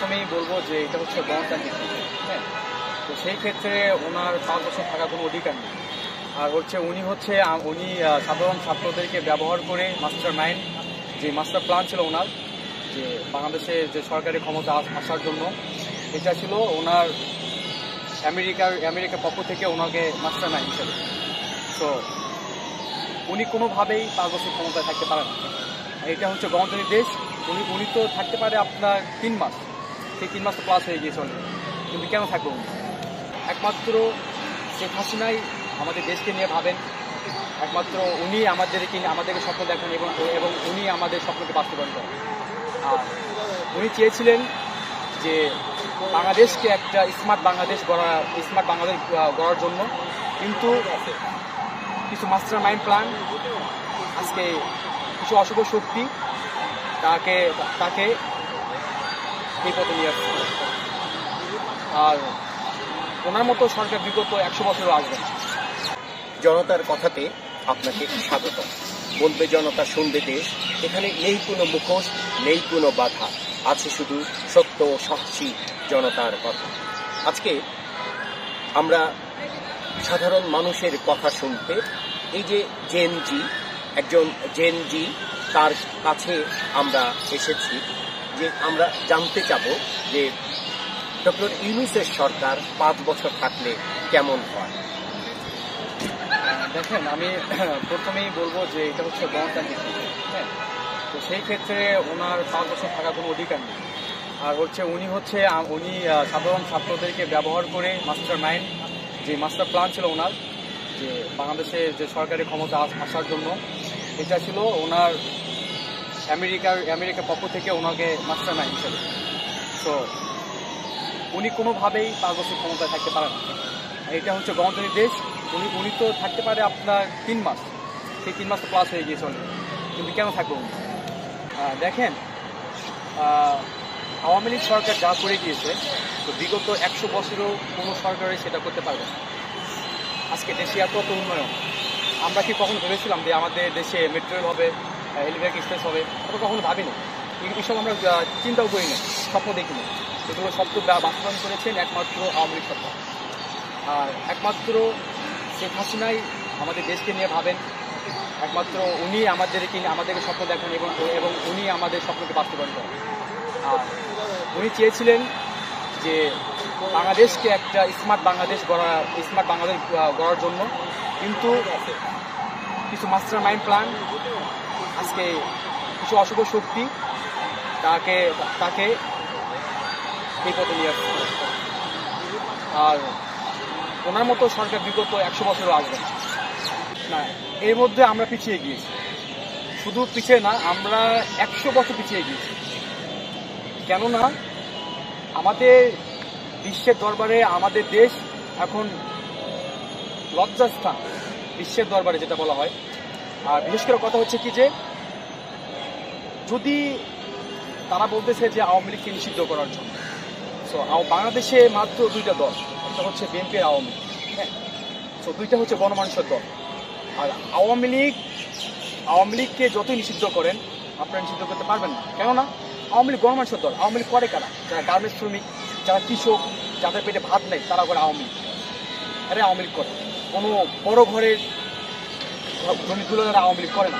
প্রথমেই বলবো যে এটা হচ্ছে গণতান্ত্রিক দেশ, হ্যাঁ। তো সেই ক্ষেত্রে ওনার 5 বছর থাকার কোনো অধিকার নেই। আর উনি সাধারণ ছাত্রদেরকে ব্যবহার করে মাস্টার মাইন্ড, যে মাস্টার প্ল্যান ছিল ওনার, যে বাংলাদেশে যে সরকারি ক্ষমতা আসার জন্য, এটা ছিল ওনার আমেরিকার পক্ষ থেকে ওনাকে মাস্টার মাইন্ড হিসেবে। তো উনি কোনোভাবেই 5 বছর ক্ষমতায় থাকতে পারে না। এটা হচ্ছে গণতান্ত্রিক দেশ। উনি তো থাকতে পারে আপনার 3 মাস, সেই 3 মাস তো প্লাস হয়ে গিয়েছে অলরেডি, কিন্তু কেন থাকবো উনি? একমাত্র শেখ হাসিনাই আমাদের দেশকে নিয়ে ভাবেন, একমাত্র উনি আমাদেরকে স্বপ্ন দেখেন এবং উনি আমাদের স্বপ্নকে বাস্তবায়ন করেন। আর উনি চেয়েছিলেন যে বাংলাদেশকে একটা স্মার্ট বাংলাদেশ গড়ার জন্য, কিন্তু কিছু মাস্টার মাইন্ড প্ল্যান, আজকে কিছু অশুভ শক্তি তাকে এই পথে নিয়ে আসছে। আর ওনার মতো সরকার বিগত 100 বছরও আসবে না। জনতার কথাতে আপনাকে স্বাগত। বলবে জনতা, শুনবে দেশ। এখানে নেই কোনো মুখোশ, নেই কোনো বাধা, আছে শুধু সত্য ও সাহসী জনতার কথা। আজকে আমরা সাধারণ মানুষের কথা শুনতে এই যে একজন জেন জি, তার কাছে আমরা এসেছি, যে আমরা জানতে চাবো যে ডক্টর ইউনূসের সরকার 5 বছর থাকলে কেমন হয়। দেখেন, আমি প্রথমেই বলবো যে এটা হচ্ছে গণতান্ত্রিক দেশ, হ্যাঁ। তো সেই ক্ষেত্রে ওনার 5 বছর থাকার কোনো অধিকার নেই। আর উনি সাধারণ ছাত্রদেরকে ব্যবহার করে মাস্টার মাইন্ড, যে মাস্টার প্ল্যান ছিল ওনার, যে বাংলাদেশে যে সরকারি ক্ষমতা আসার জন্য, এটা ছিল ওনার আমেরিকার পক্ষ থেকে ওনাকে মাস্টার মাইন্ড হিসেবে। তো উনি কোনোভাবেই 5 বছর ক্ষমতায় থাকতে পারে না। এটা হচ্ছে গণতান্ত্রিক দেশ। উনি তো থাকতে পারে আপনার 3 মাস, সেই 3 মাস তো প্লাস হয়ে গিয়েছে অলরেডি, কিন্তু কেন থাকবো উনি? দেখেন, আওয়ামী লীগ সরকার যা করে গিয়েছে, তো বিগত 100 বছরেও কোনো সরকারই সেটা করতে পারবে না। আজকে দেশে এত উন্নয়ন, আমরা কি কখনো ভেবেছিলাম যে আমাদের দেশে মেট্রো রেল হবে, এলিভেটেড এক্সপ্রেস হবে? আমরা কখনো ভাবিনি, এইসব আমরা চিন্তাও করি না, স্বপ্ন দেখিনি। এগুলো স্বপ্ন বাস্তবায়ন করেছেন একমাত্র আওয়ামী লীগ সরকার। আর একমাত্র শেখ হাসিনাই আমাদের দেশকে নিয়ে ভাবেন, একমাত্র উনি আমাদেরকে স্বপ্ন দেখেন এবং উনি আমাদের স্বপ্নকে বাস্তবায়ন করেন। আর উনি চেয়েছিলেন যে বাংলাদেশকে একটা স্মার্ট বাংলাদেশ গড়ার জন্য, কিন্তু কিছু মাস্টার মাইন্ড প্ল্যান, আজকে কিছু অশুভ শক্তি তাকে এই পথে নিয়ে আসছে। আর ওনার মতো সরকার বিগত 100 বছরও আসবে না। এর মধ্যে আমরা পিছিয়ে গিয়েছি, শুধু পিছিয়ে না, আমরা 100 বছর পিছিয়ে গিয়েছি। কেননা আমাদের বিশ্বের দরবারে আমাদের দেশ এখন লজ্জাস্থান, বিশ্বের দরবারে যেটা বলা হয়। আর বিশেষ করে কথা হচ্ছে কি, যে যদি তারা বলতেছে যে আওয়ামী লীগকে নিষিদ্ধ করার জন্য, তো বাংলাদেশে মাত্র 2টা দল, একটা হচ্ছে বিএনপি আর আওয়ামী লীগ, হ্যাঁ। তো 2টা হচ্ছে গণমানুষের দল। আর আওয়ামী লীগকে যতই নিষিদ্ধ করেন, আপনারা নিষিদ্ধ করতে পারবেন না। কেননা আওয়ামী লীগ গণমানুষের দল। আওয়ামী লীগ করে কারা? যারা গার্মেন্টস শ্রমিক, যারা কৃষক, যাদের পেটে ভাত নেই, তারা করে আওয়ামী লীগ। আরে আওয়ামী লীগ করে কোনো বড় ঘরের জমি তুলে আওয়ামী লীগ করে না।